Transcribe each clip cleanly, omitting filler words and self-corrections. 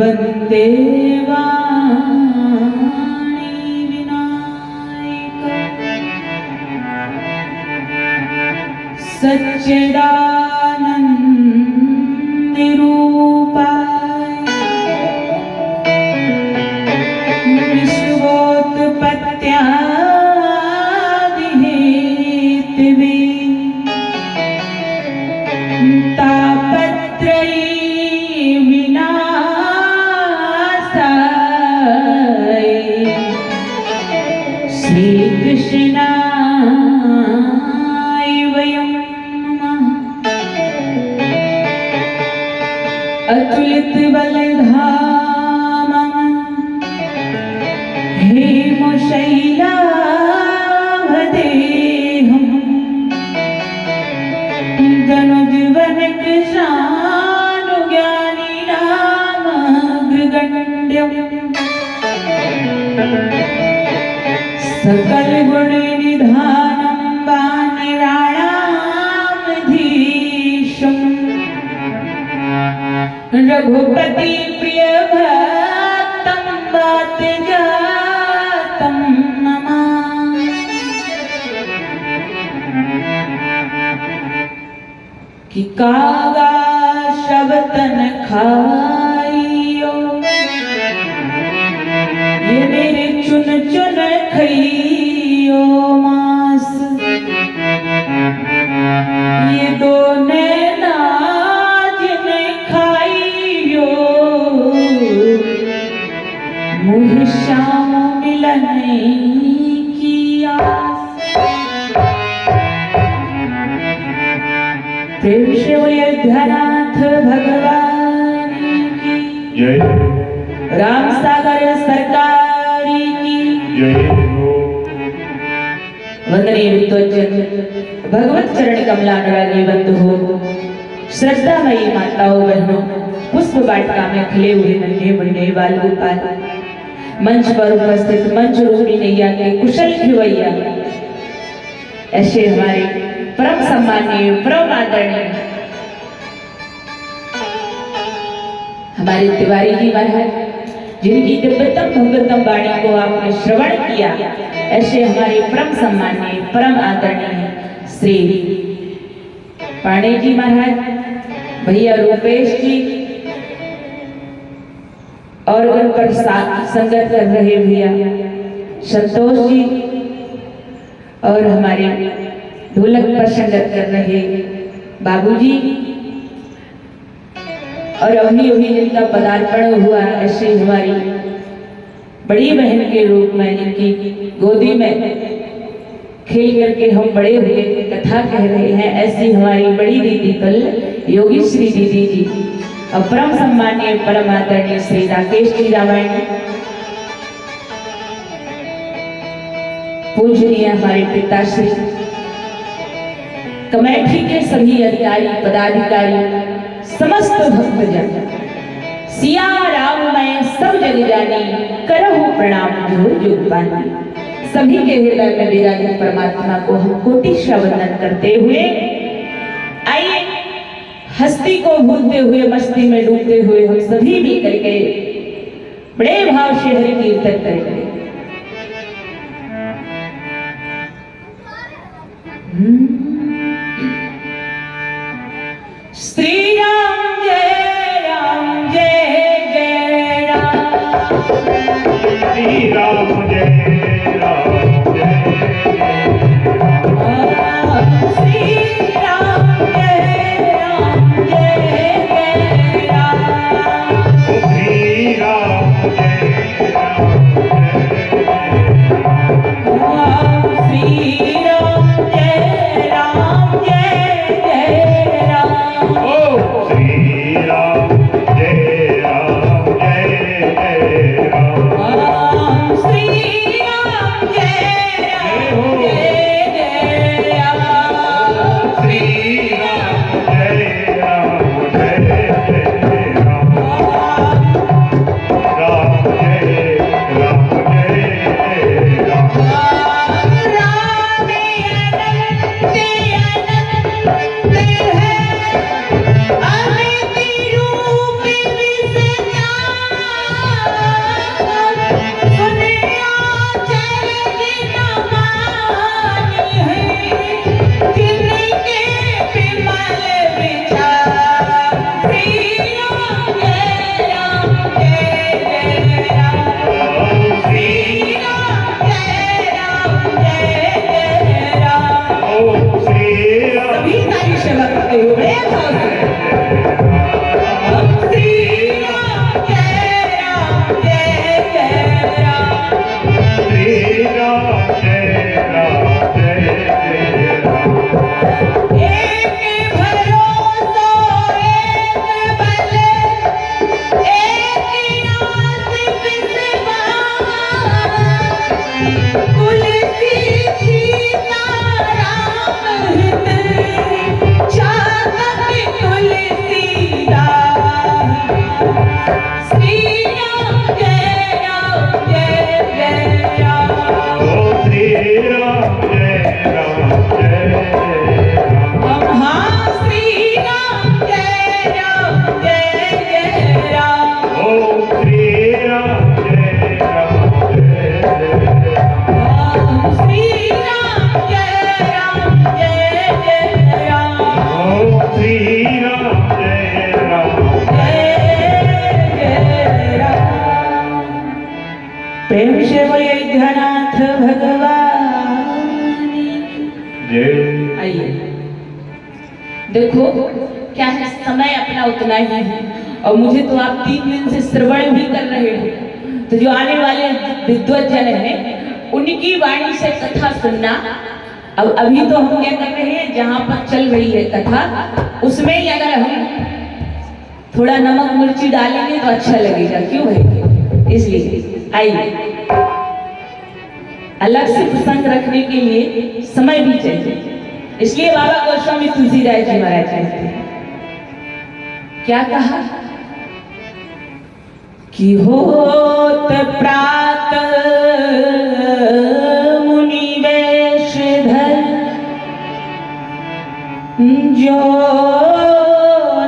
वन्दे वाणी विनायक सच्चिदानन्द रूपाय विश्वोत्पत्त्यादिहेतवे तापत्रयी विनाशाय श्रीकृष्णाय वयं नमः। अतुलित बलधामं हेमशैलावदेहं धनुर्वनकृशानुज्ञानिनामग्रगण्यं सकल गुण निधानं वानराणामधीशं रघुपति प्रिय भक्तं वातजातं नमामि। कि कागा शबतन खाइयो ये मेरे चुन चुन खइयो मांस ये दो नैना जिन्हें खाइयो मुझ श्याम मिलन की आस। प्रेम से अयोध्यानाथ भगवान की जय। राम सागर सरकार की जय हो। वंदनीय विद्वज्जन, भगवत चरण कमलानुरागी बंधु हो, श्रद्धामयी माताओं बहनों, पुष्प वाटिका में खिले हुए नन्हे मुन्ने बाल गोपाल, मंच पर उपस्थित मंच रूपी नैया के कुशल खिवैया, ऐसे हमारे परम सम्मानीय परम आदरणीय हमारे तिवारी जी महाराज, जिनकी दिव्यतम भगवतम वाणी को आपने श्रवण किया, ऐसे हमारे परम सम्मानीय परम आदरणीय श्री पाणे जी महाराज, भैया रूपेश जी और उन पर संगत कर रहे भैया संतोष जी और हमारे ढोलक पर संगत कर रहे बाबूजी और अभी अभी जिनका पदार्पण हुआ, ऐसे हमारी बड़ी बहन के रूप में जिनकी गोदी में खेल करके हम बड़े हुए कथा कह रहे हैं, ऐसी हमारी बड़ी दीदी कल योगी श्री दीदी जी और परम सम्मानीय परम आदरणीय श्री राकेश जी रामायण, पूजनीय हमारे पिताश्री, कमेटी के सभी अधिकारी पदाधिकारी, समस्त भक्तजन, सिया राम मैं सब जग जानी, करहु प्रणाम जो जुग पानी। सभी के हृदय में विराजित परमात्मा को हम कोटि वंदन करते हुए आइए हस्ती को भूलते हुए मस्ती में डूबते हुए हम सभी भी करके बड़े भाव से हरि कीर्तन करेंगे। श्री राम जय जय राम। श्री राम जय राम जय श्री राम जय राम। श्री राम जय राम श्री राम जय राम। जय। आइए देखो क्या है, समय अपना उतना ही है और मुझे तो आप 3 दिन से श्रवण भी कर रहे हो, तो जो आने वाले विद्वज्जन हैं उनकी वाणी से कथा सुनना। अब अभी तो हम क्या कर रहे हैं, जहाँ पर चल रही है कथा उसमें ही अगर हम थोड़ा नमक मिर्ची डालेंगे तो अच्छा लगेगा, क्यों भाई? इसलिए आइए, अलग से प्रसंग रखने के लिए समय भी चाहिए, इसलिए बाबा गोस्वामी तुलसीदास जी महाराज कहते हैं, क्या कहा कि होत प्रात मुनि वेश धर जो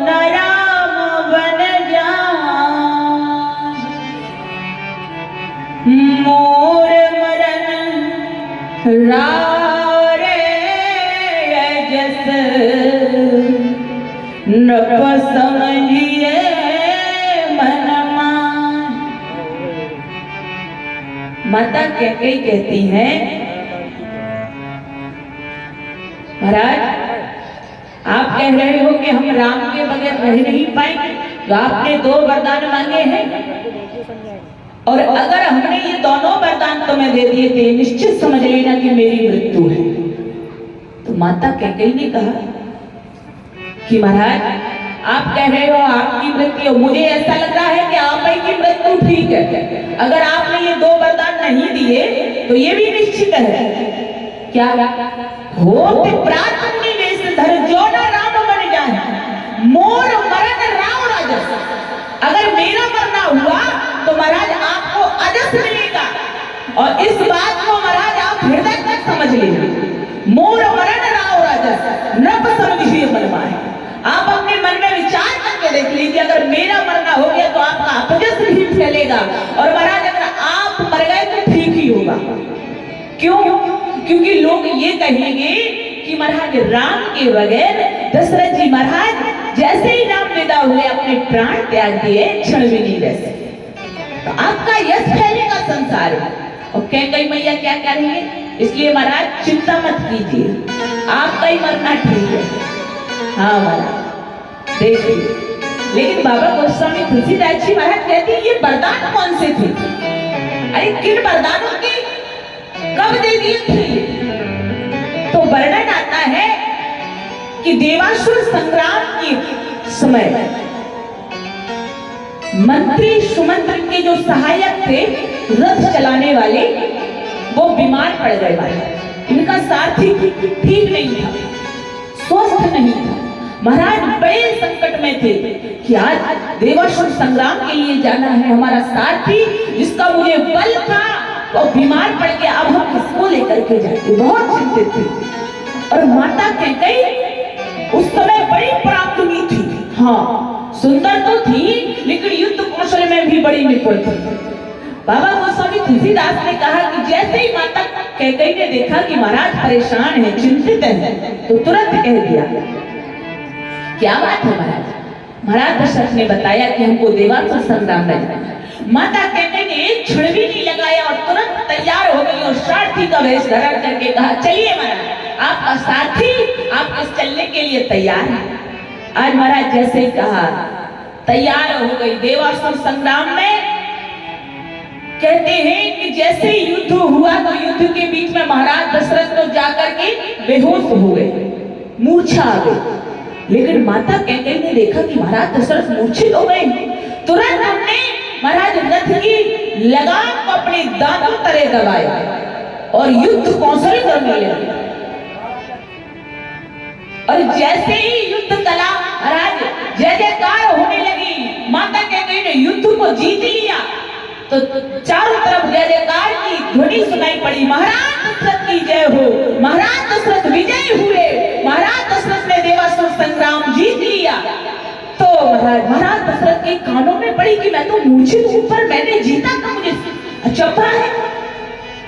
न राम बन जाए, मोर मरन रारे जस नप समझिए मन मान। माता कैकेयी कहती हैं, महाराज आप कह रहे हो कि हम राम के बगैर रह नहीं पाएंगे, तो आपने 2 वरदान मांगे हैं और अगर हमने ये दोनों वरदान तुम्हें दे दिए थे, निश्चित समझ लेना कि मेरी मृत्यु है। तो माता कैकेयी ने कहा कि महाराज आप कह रहे हो आपकी मृत्यु, मुझे ऐसा लग रहा है कि आप ही की मृत्यु ठीक है। अगर आपने ये 2 वरदान नहीं दिए तो ये भी निश्चित है, क्या होत प्रात मुनि वेश धर जो न राम बन जाए, मोर मरण राव राजस। अगर मेरा मरना हुआ तो महाराज आपको अजस मिलेगा, और इस बात को महाराज आप हृदय तक समझ लेना। मोर मरण राव राजस नप समझिए मन माए। आप अपने मन में विचार करके देख लीजिए, अगर मेरा मरना हो गया तो आपका अपजस भी फैलेगा, और महाराज अगर आप मर गए तो ठीक ही होगा। क्यों? क्योंकि लोग ये कहेंगे कि महाराज राम के बगैर दशरथ जी महाराज जैसे ही राम विदा हुए अपने प्राण त्याग दिए, क्षण भी नहीं रह सके। तो आपका यश फैलेगा संसार में। और कैकेयी मैया क्या करेंगे? इसलिए महाराज चिंता मत कीजिए, आपका ही मरना ठीक है। हाँ महाराज देखिए, लेकिन बाबा गोस्वामी तुलसीदास जी महाराज कहते हैं ये वरदान कौन से थे? अरे किन वरदानों की कब दे दिए थे? तो वर्णन आता है कि देवासुर संग्राम के समय मंत्री सुमंत्र के जो सहायक थे, रथ चलाने वाले, वो बीमार पड़ गए महाराज। इनका सारथी ठीक नहीं था, स्वस्थ नहीं था। महाराज बड़े संकट में थे कि आज देवासुर संग्राम के लिए जाना है, हमारा सारथी जिसका मुझे बल था वो बीमार पड़ गया, अब हम किसको लेकर के जाएंगे? बहुत चिंतित थे। और माता कैकेयी उस समय बड़ी पराक्रमी थी, हाँ सुंदर तो थी लेकिन युद्ध कौशल में भी बड़ी निपुण थी। बाबा गोस्वामी तुलसीदास ने कहा कि जैसे ही माता कैकेयी ने देखा कि महाराज परेशान है, चिंतित है, तो तुरंत कह दिया, क्या बात है महाराज? महाराज दशरथ ने बताया कि हमको देवासुर संग्राम में जाना है। माता कैकेयी ने एक क्षण भी नहीं लगाया और तुरंत तैयार हो गई और सारथी का वेश धारण करके कहा, चलिए महाराज, आपका सारथी आपके चलने के लिए तैयार है। आज महाराज जैसे ही कहा तैयार हो गई। देवासुर संग्राम में कहते हैं कि जैसे ही युद्ध हुआ तो युद्ध के बीच में महाराज दशरथ तो जाकर के बेहोश हो गए, मूर्छा आ गई। लेकिन माता कैकेयी ने देखा कि महाराज दशरथ मूर्छित हो गए। तुरंत हमने महाराज रथ की लगाम को अपने दांतों तले दबाया और युद्ध कौशल करने लगे। और जैसे ही युद्ध कला महाराज जय जयकार होने लगी, माता कैकेयी ने युद्ध को जीत लिया, तो चारों तरफ जय जयकार की ध्वनि सुनाई पड़ी, महाराज दशरथ की जय हो, महाराज दशरथ विजयी हुए, महाराज दशरथ ने देवासुर संग्राम जीत लिया। तो महाराज दशरथ के कानों में पड़ी कि मैं तो मूर्छित हूं, पर मैंने जीता था, मुझे अचंभा है।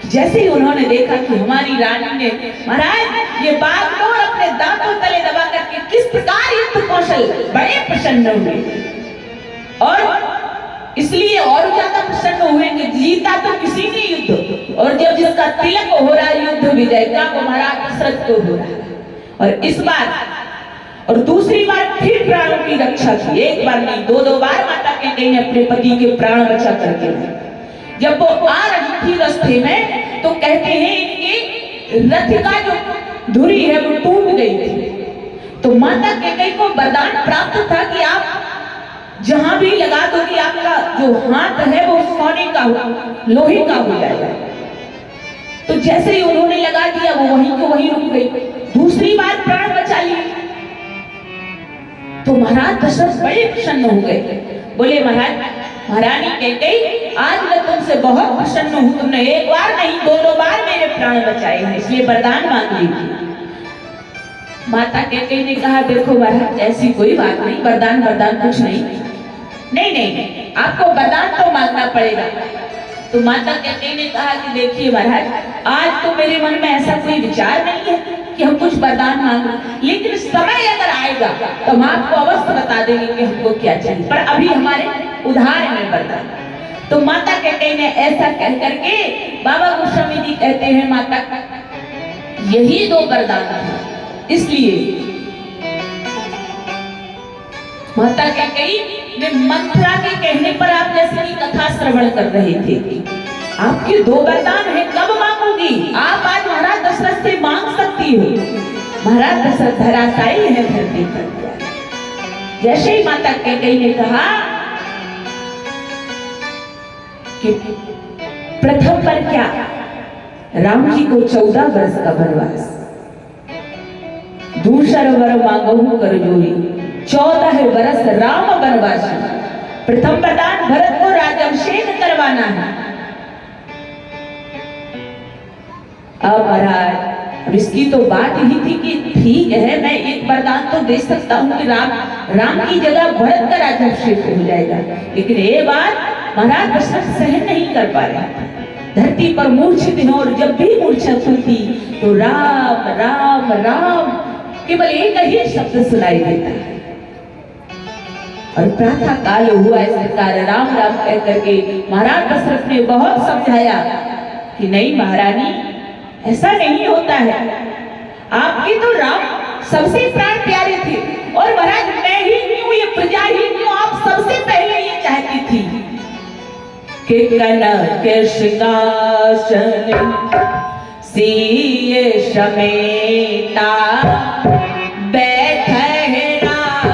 जैसे ही उन्होंने देखा कि हमारी रानी ने महाराज ये बागडोर अपने दांतों तले दबा करके किस प्रकार युद्ध कौशल, बड़े प्रसन्न हुए। और इसलिए और ज्यादा प्रसन्न हुए कि जीता तो किसी ने युद्ध, और जब जिसका तिलक हो रहा है युद्ध विजय का, वो महाराज दशरथ को हो रहा है। और इस बार और दूसरी बार फिर प्राणों की रक्षा की, एक बार नहीं दो बार माता कैकेयी ने अपने पति के प्राण बचा करके। जब वो आ रही थी रास्ते में तो कहते हैं इनके रथ का जो धुरी है वो टूट गई थी। तो माता कैकेयी को वरदान प्राप्त था कि आप जहां भी लगा दो कि आपका जो हाथ है वो सोने का लोहे का हो जाएगा। तो जैसे ही उन्होंने लगा दिया वो वहीं को वहीं रुक गई। दूसरी बार प्राण बचा लिए तो महाराज दशरथ बड़े प्रसन्न हो गए। बोले महारानी कैकेयी, आज मैं तुमसे बहुत प्रसन्न हूं, तुमने एक बार नहीं दो बार मेरे प्राण बचाए हैं, इसलिए वरदान मांग लीजिए। माता कैकेयी ने कहा देखो महाराज ऐसी कोई बात नहीं, वरदान कुछ नहीं, आपको वरदान तो मांगना पड़ेगा। तो माता कैकेयी ने कहा कि देखिए महाराज, आज तो मेरे मन में ऐसा कोई विचार नहीं है कि हम कुछ वरदान मांगे, लेकिन समय अगर आएगा तो हम आपको अवश्य बता देंगे कि हमको क्या चाहिए, पर अभी हमारे उधार में वरदान। तो माता कैकेयी ने ऐसा कह करके, बाबा गोस्वामी जी कहते हैं माता यही दो वरदान थे, इसलिए माता कैकेयी ने मंथरा के कहने पर, आप जैसे की कथा श्रवण कर रहे थे, आपके दो वरदान है, कब मांगोगी? आप आज महाराज दशरथ से मांग सकती हो। महाराज दशरथ धराशायी है धरती पर। जैसे ही माता कैकेयी ने कहा कि प्रथम पर क्या, राम जी को 14 वर्ष का वनवास, दूसरा वर मांगहु कर जोरी, 14 वर्ष राम वनवासी। प्रथम वरदान भरत को राज्याभिषेक करवाना है। अब महाराज अब इसकी तो बात ही थी कि ठीक है मैं एक वरदान तो दे सकता हूँ कि राम की जगह भरत का राज्याभिषेक हो जाएगा, लेकिन ये बात महाराज दशरथ सहन नहीं कर पा रहे, धरती पर मूर्छित हैं, और जब भी मूर्छा खुलती तो राम राम राम केवल एक ही शब्द सुनाई देता है। और प्रातः काल हुआ इस प्रकार राम राम कह करके महाराज दशरथ ने बहुत समझाया कि नहीं महारानी, ऐसा नहीं होता है, आपके तो राम सबसे प्राण प्यारे थे, और महाराज मैं ही क्यों, ये प्रजा ही क्यों, आप सबसे पहले ये चाहती थी कि कनक सिंहासन सिए समेता बैठे राम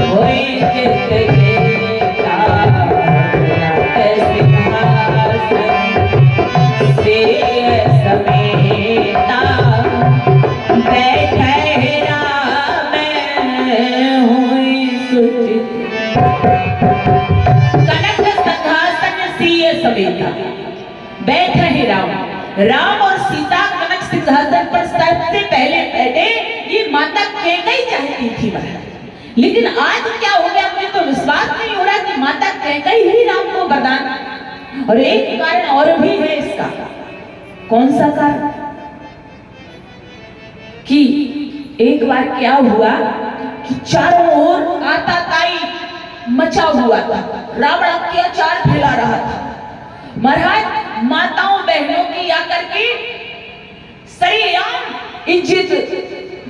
होए चित जेता, कनक सिंहासन सिए समेता बैठे राम होए सुचित। कनक सिंहासन सिए समेता बैठे राम और सीता कनक सिंहासन पर सबसे पहले बैठे, ये माता कैकेयी चाहती थी महाराज। लेकिन आज क्या हो गया, मुझे तो विश्वास नहीं हो रहा कि माता कैकेयी ही राम को वरदान। और एक कारण और भी है इसका। कौन सा कारण? कि एक बार क्या हुआ कि चारों ओर आताताई मचा हुआ था, रावण अत्याचार फैला रहा था। महाराज माताओं बहनों की आकर के सरेआम इज्जत,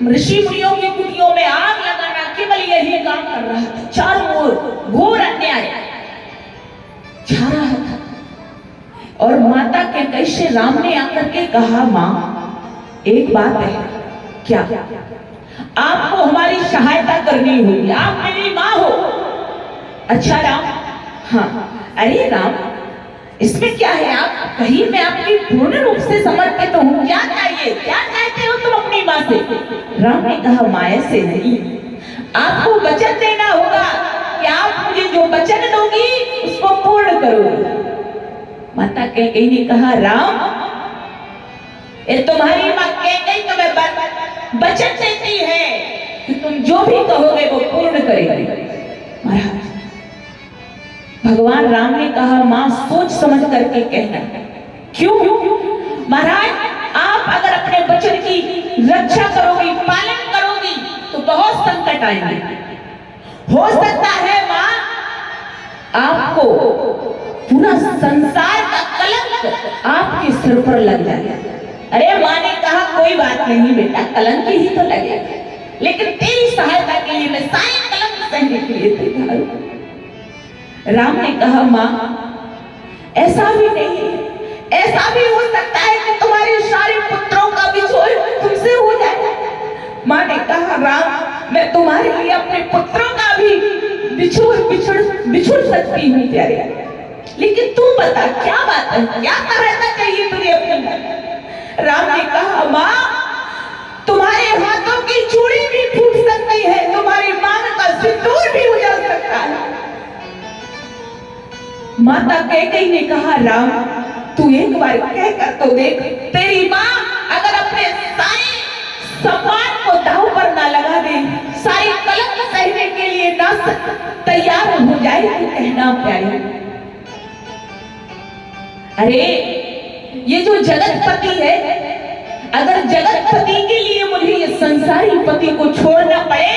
ऋषि मुनियों की कुटियों में आग लगाना, केवल यही काम कर रहा था। चारों ओर घोर अन्याय छा रहा था। और माता कैकेयी से राम ने आकर के कहा, मां एक बात है, क्या? आपको हमारी सहायता करनी होगी, आप मेरी मां हो। अच्छा राम, हाँ। अरे राम, इसमें क्या है, आप कहीं मैं आपकी पूर्ण रूप से समर्पित हूँ, क्या चाहिए, क्या चाहते हो तुम अपनी माँ से? राम ने कहा, माया से नहीं, आपको वचन देना होगा कि आप मुझे जो वचन दोगी उसको पूर्ण करोगे। माता कैकेयी ने कहा, राम ये तुम्हारी माँ कैकेयी तुम्हें वचन देती है कि तुम जो भी कहोगे वो पूर्ण करेगी। महाराज भगवान राम ने कहा, मां सोच समझ करके कहना। क्यों? महाराज आप अगर अपने वचन की रक्षा करोगी, पालन करोगी तो बहुत संकट आएंगे। हो सकता है मां आपको पूरा संसार का कलंक आपके सिर पर लग जाए। अरे माँ ने कहा कोई बात नहीं बेटा, कलंक ही तो लगेगा, लेकिन तेरी सहायता के लिए मैं सारे कलंक सहने के लिए तैयार हूं। राम ने कहा माँ ऐसा भी नहीं है, ऐसा भी हो सकता है कि तुम्हारे सारे पुत्रों का बिछोड़ तुमसे हो जाए। माँ ने कहा राम मैं तुम्हारे लिए अपने पुत्रों का भी बिछुड़ सकती हूँ प्यारे, लेकिन तू बता क्या बात है, क्या सहायता चाहिए तुझे अपनी। राम ने कहा माँ तुम्हारे हाथों की चूड़ी भी फूट सकती है, तुम्हारी मांग का सिंदूर भी उजड़ सकता है। माता कैकेयी ने कहा राम तू एक बार कह कर तो देख, तेरी माँ अगर अपने सारे सम्मान को दांव पर ना लगा दे, सारी कलंक सहने के लिए ना तैयार हो जाए तो कहना प्यारे। अरे ये जो जगतपति है, अगर जगतपति के लिए मुझे ये संसारी पति को छोड़ना पड़े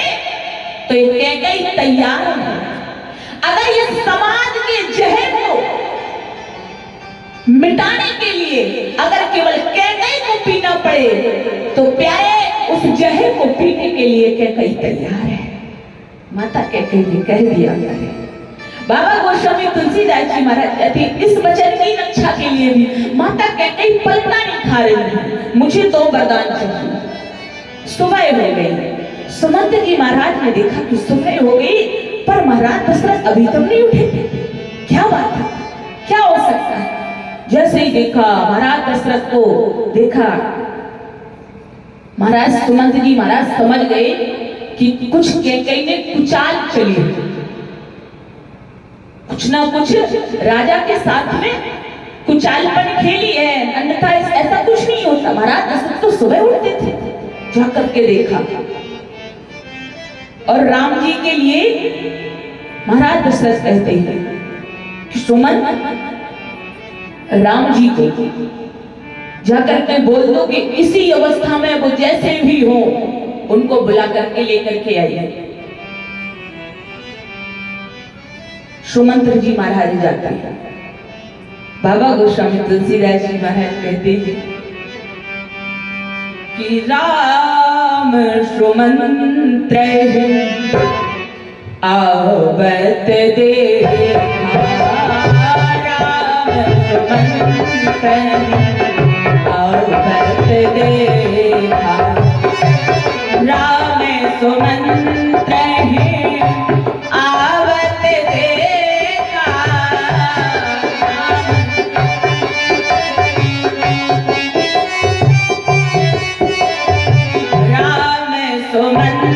तो ये कैकेयी तैयार है। अगर ये समाज के जहर को मिटाने के लिए अगर केवल कैकेयी को पीना पड़े तो प्यारे उस जहर को पीने के लिए कैकेयी तैयार है। माता कैकेयी ने कह दिया। बाबा गोस्वामी तुलसीदास जी महाराज कहते इस वचन की रक्षा के लिए भी माता कैकेयी पलना नहीं खा रही है, मुझे तो वरदान चाहिए। सुबह हो गई, सुमंत जी महाराज ने देखा कि सुबह हो गई पर महाराज दशरथ अभी तक नहीं उठे, क्या बात है, क्या हो सकता है। जैसे ही देखा महाराज दशरथ को देखा, महाराज सुमंत जी महाराज समझ गए कि कुछ कैकेयी ने कुचाल चली, कुछ ना कुछ राजा के साथ में कुचालपन खेली है, अन्यथा ऐसा कुछ नहीं होता। महाराज दशरथ तो सुबह उठते थे, जाकर के देखा और राम जी के लिए महाराज दशरथ कहते हैं कि सुमंत राम जी को जाकर के बोल दो कि इसी अवस्था में वो जैसे भी हो उनको बुला करके लेकर के आइए। सुमंत्र जी महाराज जाते हैं। बाबा गोस्वामी तुलसीदास जी महाराज कहते हैं कि राम सुमंत्र आवत देखा, राम सुमंत्र आवत देखा, राम सुमंत्र आवत देखा, राम सुमंत्र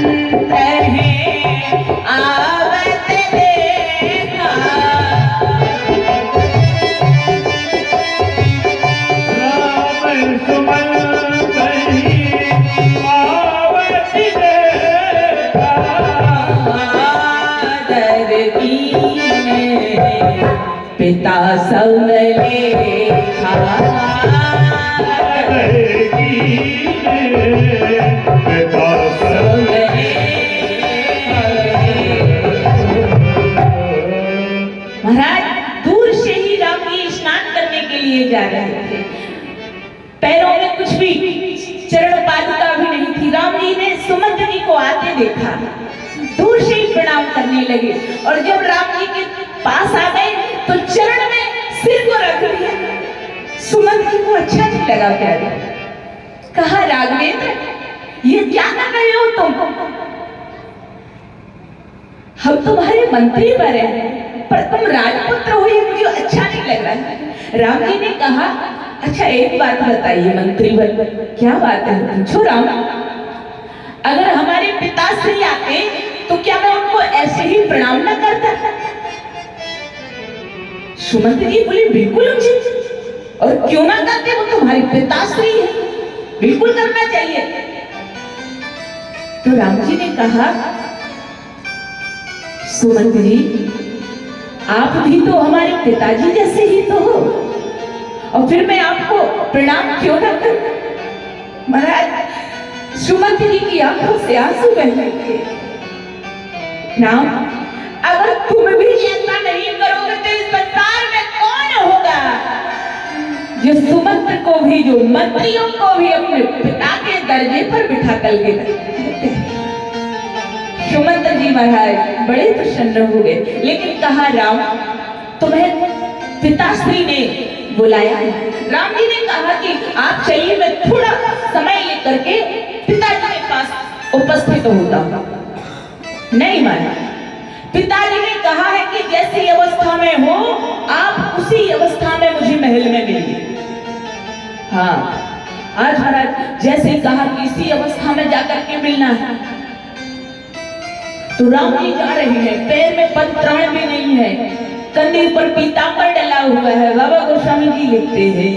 आवत देखा, राम सुमंत्र आवत देखा, पिता सब लेखा, पिता सब महाराज दूर से ही राम जी स्नान करने के लिए जा रहे थे, पैरों में कुछ भी चरण पादुका भी नहीं थी। राम जी ने सुमंत जी को आते देखा, दूर से ही प्रणाम करने लगे और जब राम जी के पास आ गए तो चरण में सिर को रख दिया। सुमंत जी को अच्छा नहीं लगा प्यारे, कहा राघवेंद्र ये क्या कर रहे हो तुम, हम तुम्हारे मंत्री बने पर तुम राजपुत्र हो, ये मुझे अच्छा नहीं लग रहा है। राम जी ने कहा अच्छा एक बात बताइए मंत्री वर, क्या बात है, पूछो राम। अगर हमारे पिताश्री आते तो क्या मैं उनको ऐसे ही प्रणाम न करता। सुमंत जी बोले बिल्कुल उचित, और क्यों ना करते, वो तुम्हारे पिताश्री है, बिल्कुल करना चाहिए। तो राम जी ने कहा सुमंत जी आप भी तो हमारे पिताजी जैसे ही तो हो, और फिर मैं आपको प्रणाम क्यों ना करूं। महाराज सुमंत जी की आंखों से आंसू बह रहे थे। राम अगर तुम भी ऐसा नहीं करोगे तो इस संसार में कौन होगा जो सुमंत्र को भी, जो मंत्रियों को भी अपने पिता के दर्जे पर बिठा कर के रखे। सुमंत्र जी महाराज बड़े प्रसन्न हो गए, लेकिन कहा राम तुम्हें पिताश्री ने बुलाया। राम जी ने कहा कि आप चलिए, मैं थोड़ा समय लेकर के पिताजी के पास उपस्थित होता हूं। नहीं माना। पिताजी ने कहा है कि जैसी अवस्था में हो आप उसी अवस्था में मुझे महल में मिलिए। हाँ, आज महाराज जैसे कहा कि इसी अवस्था में जाकर के मिलना है। तो राम जी जा रहे हैं, पैर में पत्राण भी नहीं है, कंधे पर पीतांबर डला हुआ है। बाबा गोस्वामी जी लिखते हैं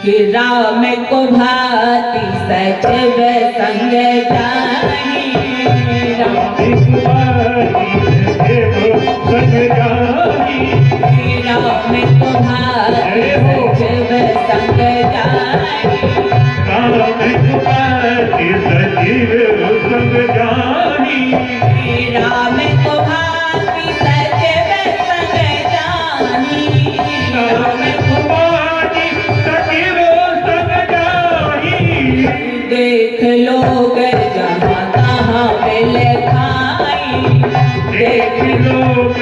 कि राम को भांति सचिव संग जानी, राम को भांति सचिव संग जानी, राम को भांति सचिव संग जानी, राम को भांति सचिव संग जानी, देख लोग जहाँ तहाँ मिल खाई, देख लोग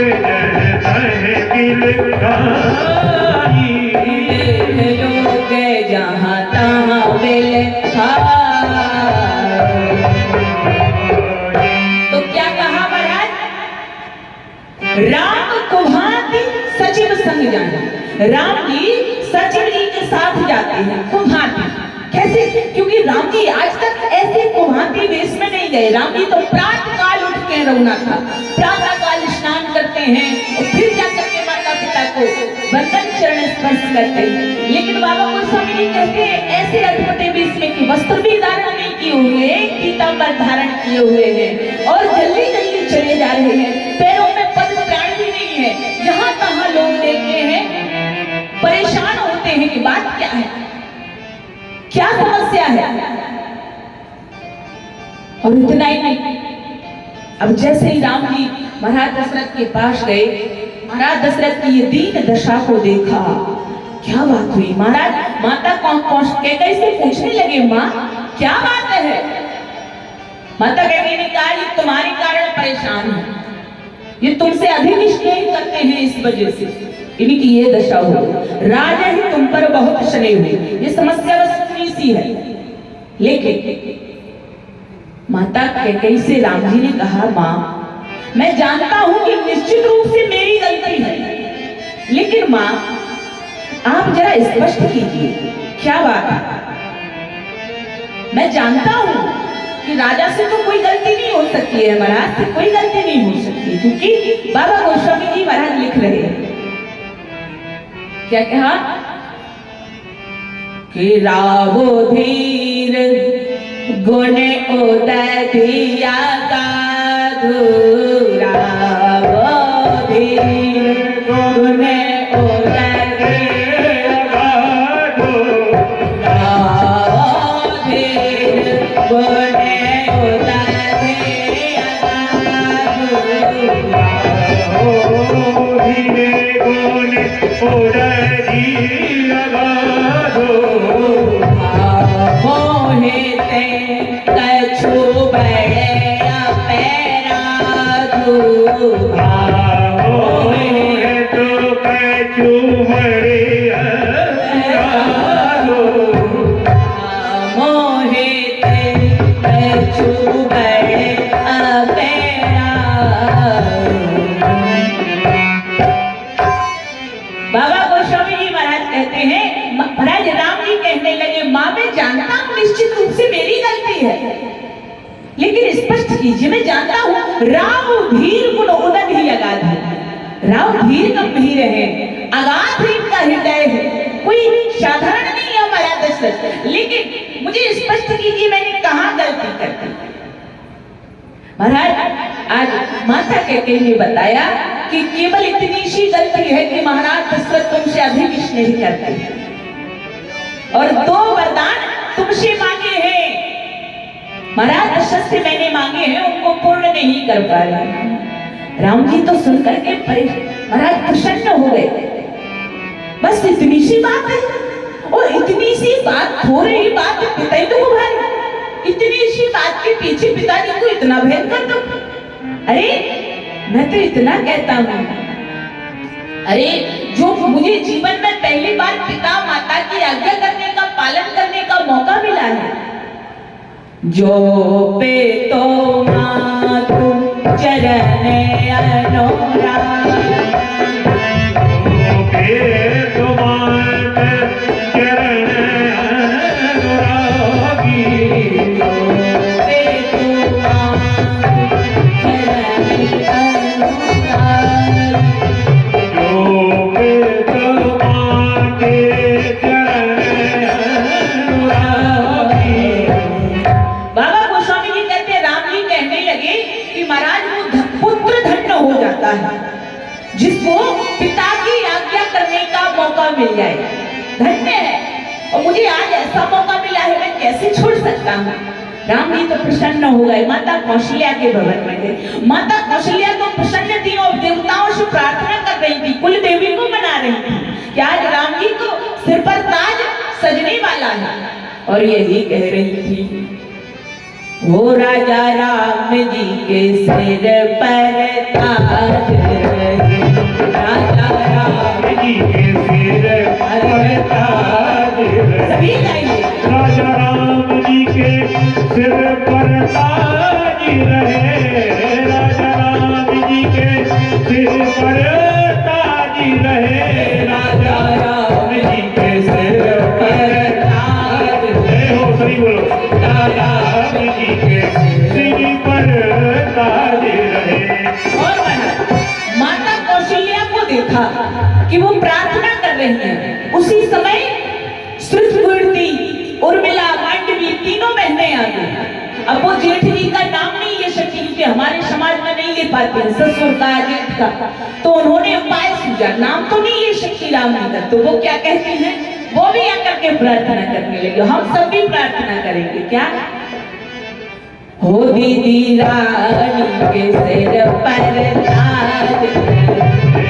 मिल खाई, देख लोग जहाँ तहाँ मिल खाई। तो क्या कहा महाराज? राम को भांति सचिव संग जाना। राम जी सचिव जी के साथ जाते हैं कुभांति। कैसे? क्योंकि राम जी आज तक ऐसे कुभांति वेश में नहीं गए। राम जी तो प्रातः काल उठ के रौना था, प्रातः काल स्नान करते हैं और फिर जाकर के माता पिता को वंदन चरण स्पर्श करते हैं। लेकिन बाबा गोस्वामी जी कहते हैं ऐसे अद्भुत वेश में कि वस्त्र भी धारण नहीं किए हुए, पीतांबर धारण किए हुए हैं और जल्दी जल्दी चले जा रहे हैं। पैरों में पद प्राण भी नहीं है। जहां तहां लोग देखते हैं, परेशान होते हैं कि बात क्या है, क्या समस्या है। और इतना ही नहीं, अब जैसे ही राम जी महाराज दशरथ के पास गए, महाराज दशरथ की ये दीन दशा को देखा। क्या बात हुई महाराज? माता कौन के कैसे पूछने लगे, माँ क्या बात है? माता कहती ने कहा ये तुम्हारे कारण परेशान है, ये तुमसे अधिक स्नेह करते हैं, इस वजह से इनकी ये दशा हो। राजा ही तुम पर बहुत स्नेह हुए, ये समस्या बस इतनी सी है। लेकिन माता कैकेयी से राम जी ने कहा, माँ मैं जानता हूं कि निश्चित रूप से मेरी गलती है, लेकिन माँ आप जरा स्पष्ट कीजिए क्या बात है। मैं जानता हूं कि राजा से तो कोई गलती नहीं हो सकती है, महाराज से कोई गलती नहीं हो सकती, क्योंकि बाबा गोस्वामी जी महाराज लिख रहे हैं क्या कहा कि रावो धीर गुण उदय दिया गाधु, रावो धीर गुण उदय दिया गाधु, रावो धीर गुण उदय दिया गाधु, रावो धीर गुण उदय दिया गाधु, मोहिते कछु बड़े पैराधु, मोहित कछु बड़े पैराधु, मोहित कछु बड़े पैराधु। बाबा गोस्वामी जी महाराज कहते हैं, महाराज राम जी कहने लगे, माँ मैं जानता हूँ निश्चित रूप से मेरी गलती है, लेकिन स्पष्ट कीजिए। मैं जानता हूँ राव धीर गुण उदन ही अगाध है, राव धीर गंभीर है, अगाध इनका हृदय है, कोई साधारण नहीं है हमारा दशरथ, लेकिन मुझे स्पष्ट कीजिए मैंने कहाँ गलती कर दी। महाराज आज माता कैकेयी ने बताया कि केवल इतनी सी गलती है कि महाराज दशरथ तुमसे अधिक स्नेह करते हैं और 2 वरदान तुमसे मांगे हैं। महाराज शस्त्र मैंने मांगे हैं उनको पूर्ण नहीं कर पा रहे। राम जी तो सुन करके महाराज प्रसन्न हो गए। बस इतनी सी बात है, और इतनी सी बात, थोड़ी बात पिता को भाई, इतनी सी बात के पीछे पिताजी को इतना भयंकर दुख। अरे मैं तो इतना कहता हूँ, अरे जो मुझे जीवन में पहली बार पिता माता की आज्ञा करने का, पालन करने का मौका मिला है, जो पे तो मातु चरण अनुराग, जिसको पिता की आज्ञा करने का मौका मिल जाए, धन्य है। और मुझे आज ऐसा मौका मिला है, मैं कैसे छोड़ सकता हूँ। राम जी तो प्रसन्न हो गए। माता कौशल्या के भवन में गए। माता कौशल्या तो प्रसन्न थी और देवताओं से प्रार्थना कर रही थी, कुल देवी को मना रही थी कि आज राम जी को सिर पर ताज सजने वाला है। और यही कह रही थी, वो राजा राम जी के सिर पर ताज रहे, राजा राम जी के सिर पर ताज रहे। सभी गाइए, राजा राम जी के सिर पर ताज रहे, राजा राम जी के सिर पर ताज रहे, राजा राम जी के सिर पर ताज रहे। हो सही बोलो, राजा राम जी के सिर पर ताज रहे। और माता कौशल्या को देखा कि वो प्रार्थना कर रही हैं। उसी समय श्रुतकीर्ति, उर्मिला, मांडवी तीनों बहनें आ गई। अब वो जेठ जी का नाम नहीं ले सकती क्योंकि हमारे समाज में नहीं ले पाते हैं, ससुर का, जेठ का, तो उन्होंने उपाय सूझा, नाम तो नहीं ले सकती राम जी का, तो वो क्या कहती हैं, वो भी आकर के प्रार्थना करने लगे। हम सब भी प्रार्थना करेंगे। क्या हो दीदी रानी के सिर पर